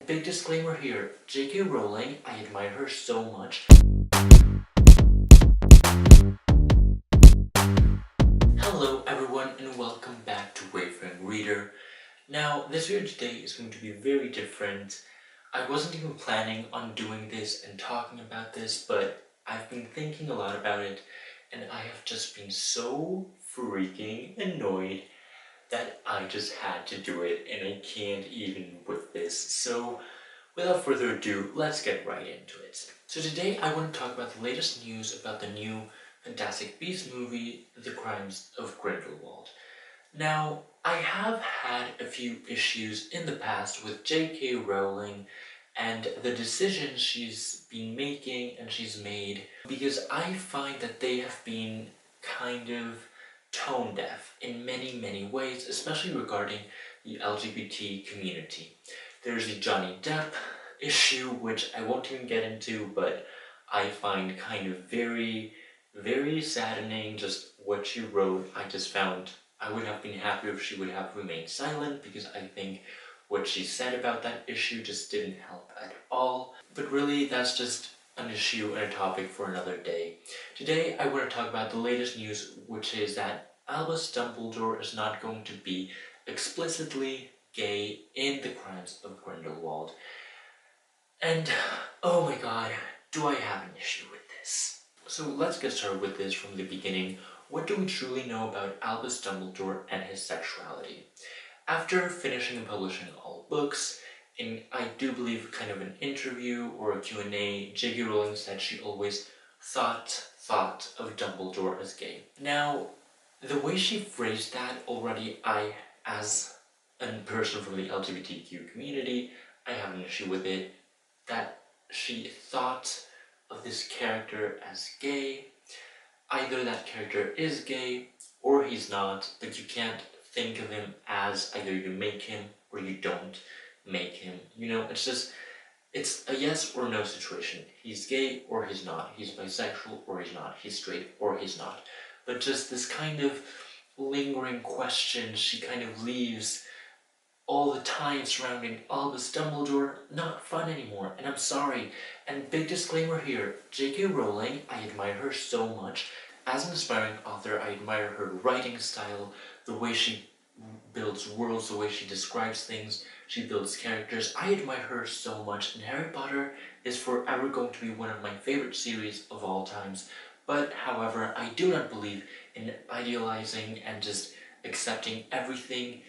Big disclaimer here, J.K. Rowling, I admire her so much. Hello everyone and welcome back to Wavering Reader. Now, this video today is going to be very different. I wasn't even planning on doing this and talking about this, but I've been thinking a lot about it, and I have just been so freaking annoyed that I just had to do it, and I can't even with this. So, without further ado, let's get right into it. So today I want to talk about the latest news about the new Fantastic Beasts movie, The Crimes of Grindelwald. Now, I have had a few issues in the past with J.K. Rowling and the decisions she's been making and she's made, because I find that they have been kind of tone deaf in many ways, especially regarding the LGBT community. There's the Johnny Depp issue, which I won't even get into, but I find kind of very saddening just what she wrote. I just found I would have been happier if she would have remained silent, because I think what she said about that issue just didn't help at all. But really, that's just an issue and a topic for another day. Today, I want to talk about the latest news, which is that Albus Dumbledore is not going to be explicitly gay in The Crimes of Grindelwald. And, oh my god, do I have an issue with this? So let's get started with this from the beginning. What do we truly know about Albus Dumbledore and his sexuality? After finishing and publishing all books, in I do believe kind of an interview or a Q&A, J.K. Rowling said she always thought of Dumbledore as gay. Now, the way she phrased that already, as a person from the LGBTQ community, I have an issue with it, that she thought of this character as gay. Either that character is gay or he's not, but you can't think of him as either you make him or you don't make him. You know, it's a yes or no situation. He's gay or he's not. He's bisexual or he's not. He's straight or he's not. But just this kind of lingering question she kind of leaves all the time surrounding Albus Dumbledore, not fun anymore, and I'm sorry. And big disclaimer here, J.K. Rowling, I admire her so much. As an aspiring author, I admire her writing style, the way she builds worlds, the way she describes things, she builds characters. I admire her so much, and Harry Potter is forever going to be one of my favorite series of all times. But, however, I do not believe in idealizing and just accepting everything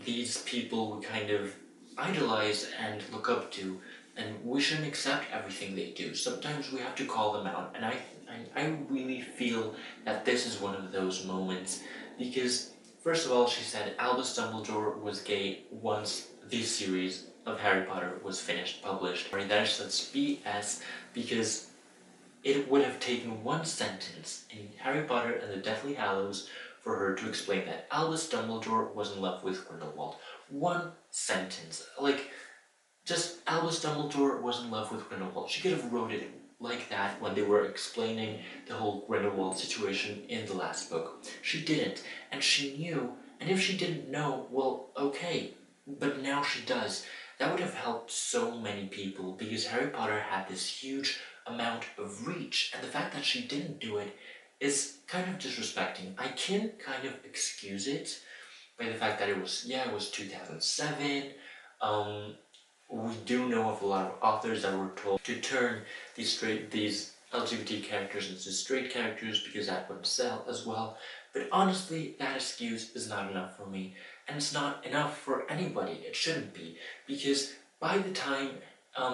these people we kind of idolize and look up to, and we shouldn't accept everything they do. Sometimes we have to call them out, and I really feel that this is one of those moments, because first of all, she said Albus Dumbledore was gay once the series of Harry Potter was finished, published. That is such BS, because it would have taken one sentence in Harry Potter and the Deathly Hallows for her to explain that Albus Dumbledore was in love with Grindelwald. One sentence. Like, just Albus Dumbledore was in love with Grindelwald. She could have wrote it like that when they were explaining the whole Grindelwald situation in the last book. She didn't, and she knew, and if she didn't know, well, okay, but now she does. That would have helped so many people, because Harry Potter had this huge amount of reach, and the fact that she didn't do it is kind of disrespecting. I can kind of excuse it by the fact that it was 2007. We do know of a lot of authors that were told to turn these LGBT characters into straight characters because that would sell as well. But honestly, that excuse is not enough for me, and it's not enough for anybody. It shouldn't be, because by the time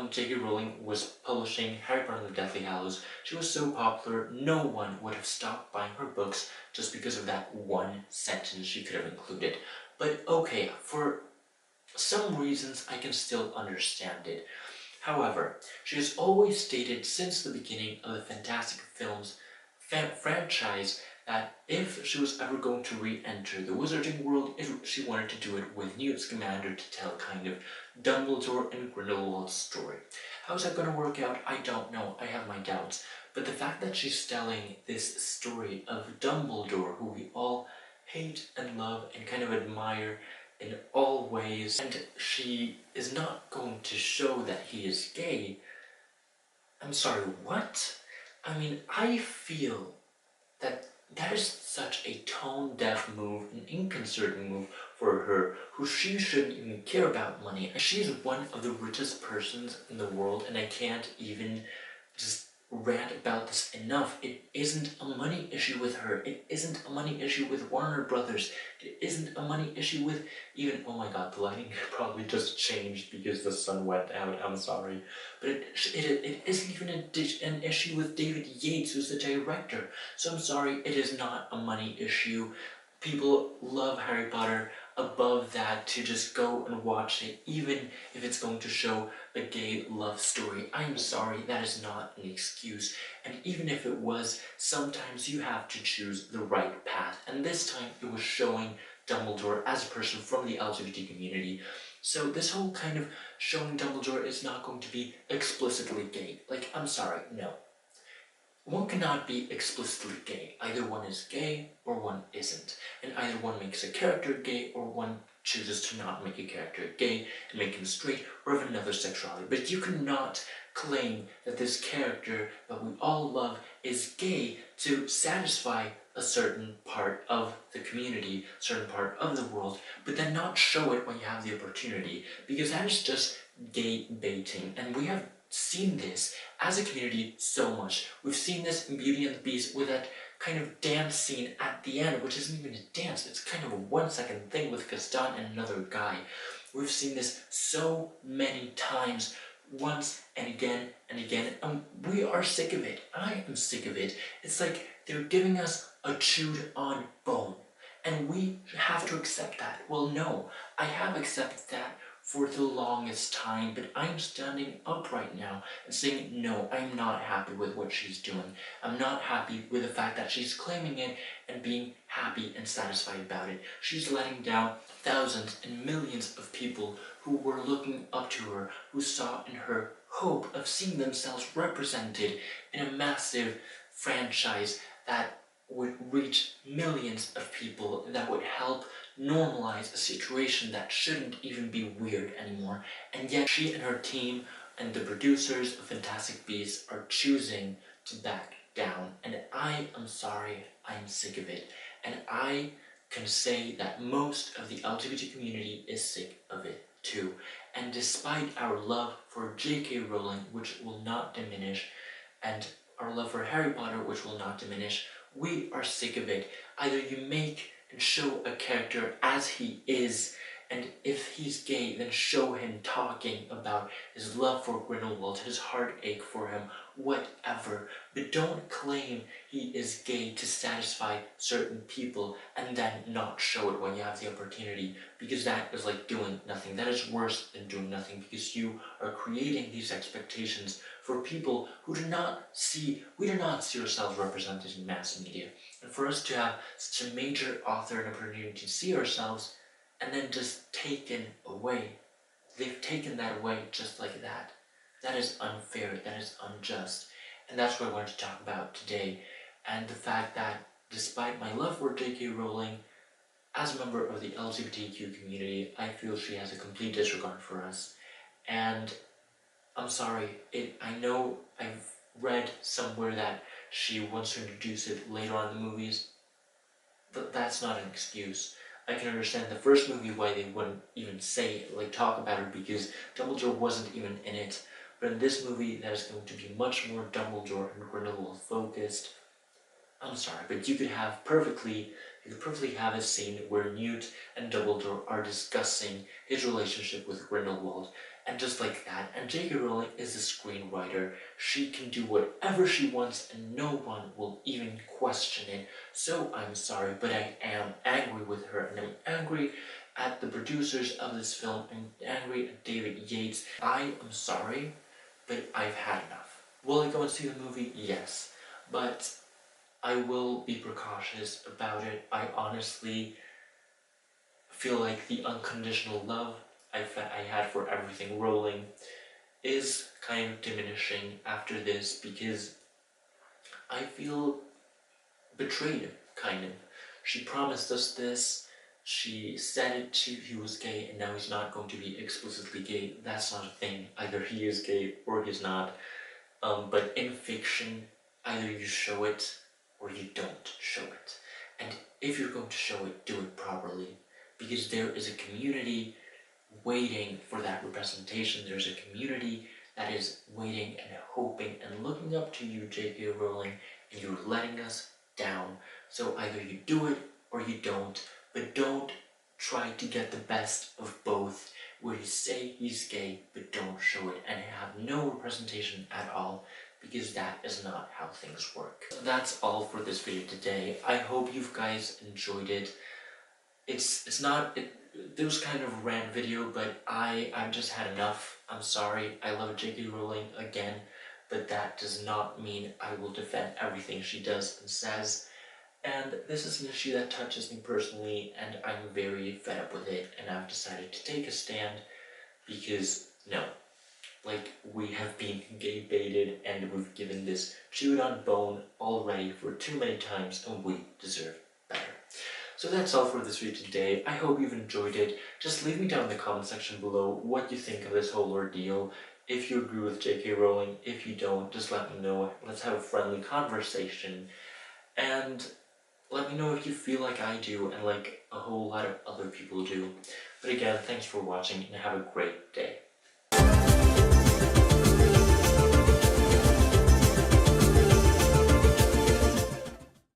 J.K. Rowling was publishing Harry Potter and the Deathly Hallows, she was so popular, no one would have stopped buying her books just because of that one sentence she could have included. But okay, for some reasons I can still understand it. However, she has always stated since the beginning of the Fantastic Films franchise that if she was ever going to re-enter the wizarding world, she wanted to do it with Newt Scamander to tell kind of Dumbledore and Grindelwald's story. How's that going to work out? I don't know. I have my doubts. But the fact that she's telling this story of Dumbledore, who we all hate and love and kind of admire, in all ways, and she is not going to show that he is gay. I'm sorry, what? I mean, I feel that that is such a tone-deaf move, an inconsiderate move for her, who she shouldn't even care about money. She's one of the richest persons in the world, and I can't even just rant about this enough. It isn't a money issue with her. It isn't a money issue with Warner Brothers. It isn't a money issue with even, oh my god, the lighting probably just changed because the sun went out, I'm sorry. But it isn't even an issue with David Yates, who's the director. So I'm sorry, it is not a money issue. People love Harry Potter above that to just go and watch it, even if it's going to show a gay love story. I'm sorry, that is not an excuse. And even if it was, sometimes you have to choose the right path. And this time it was showing Dumbledore as a person from the LGBT community. So this whole kind of showing Dumbledore is not going to be explicitly gay. Like, I'm sorry, no. One cannot be explicitly gay. Either one is gay or one isn't. And either one makes a character gay or one chooses to not make a character gay and make him straight or of another sexuality. But you cannot claim that this character that we all love is gay to satisfy a certain part of the community, a certain part of the world, but then not show it when you have the opportunity, because that is just gay baiting. And we have seen this as a community so much. We've seen this in Beauty and the Beast with that kind of dance scene at the end, which isn't even a dance, it's kind of a 1 second thing with Gaston and another guy. We've seen this so many times, once and again, and we are sick of it. I am sick of it. It's like they're giving us a chewed on bone, and we have to accept that. Well, no, I have accepted that for the longest time, but I'm standing up right now and saying, no, I'm not happy with what she's doing. I'm not happy with the fact that she's claiming it and being happy and satisfied about it. She's letting down thousands and millions of people who were looking up to her, who saw in her hope of seeing themselves represented in a massive franchise that would reach millions of people, that would help normalize a situation that shouldn't even be weird anymore. And yet she and her team and the producers of Fantastic Beasts are choosing to back down. And I am sorry, I'm sick of it. And I can say that most of the LGBT community is sick of it too. And despite our love for J.K. Rowling, which will not diminish, and our love for Harry Potter, which will not diminish, we are sick of it. Either you make and show a character as he is, and if he's gay, then show him talking about his love for Grindelwald, his heartache for him, whatever. But don't claim he is gay to satisfy certain people and then not show it when you have the opportunity, because that is like doing nothing. That is worse than doing nothing, because you are creating these expectations for people who do not see ourselves represented in mass media. And for us to have such a major author and opportunity to see ourselves and then just taken away. They've taken that away just like that. That is unfair, that is unjust. And that's what I wanted to talk about today. And the fact that despite my love for J.K. Rowling, as a member of the LGBTQ community, I feel she has a complete disregard for us. And I'm sorry, I know I've read somewhere that she wants to introduce it later on in the movies, but that's not an excuse. I can understand the first movie why they wouldn't even say it, like talk about it, because Dumbledore wasn't even in it. But in this movie, that is going to be much more Dumbledore and Grindelwald focused. I'm sorry, but you could perfectly have a scene where Newt and Dumbledore are discussing his relationship with Grindelwald, and just like that. And J.K. Rowling is a screenwriter. She can do whatever she wants and no one will even question it. So I'm sorry, but I am angry with her, and I'm angry at the producers of this film. I'm angry at David Yates. I am sorry, but I've had enough. Will I go and see the movie? Yes. But I will be precautious about it. I honestly feel like the unconditional love I had for everything Rowling is kind of diminishing after this, because I feel betrayed, kind of. She promised us this, she said he was gay and now he's not going to be explicitly gay. That's not a thing. Either he is gay or he's not. But in fiction, either you show it or you don't show it. And if you're going to show it, do it properly. Because there is a community waiting for that representation. There's a community that is waiting and hoping and looking up to you, J.K. Rowling, and you're letting us down. So either you do it or you don't, but don't try to get the best of both, where you say he's gay but don't show it and have no representation at all, because that is not how things work. That's all for this video today. I hope you guys enjoyed it. It's not this kind of rant video, but I've just had enough. I'm sorry. I love J.K. Rowling again, but that does not mean I will defend everything she does and says. And this is an issue that touches me personally, and I'm very fed up with it, and I've decided to take a stand because, no, like, we have been gay baited and we've given this chewed on bone already for too many times, and we deserve better. So that's all for this video today. I hope you've enjoyed it. Just leave me down in the comment section below what you think of this whole ordeal. If you agree with J.K. Rowling, if you don't, just let me know. Let's have a friendly conversation. And let me know if you feel like I do and like a whole lot of other people do. But again, thanks for watching and have a great day.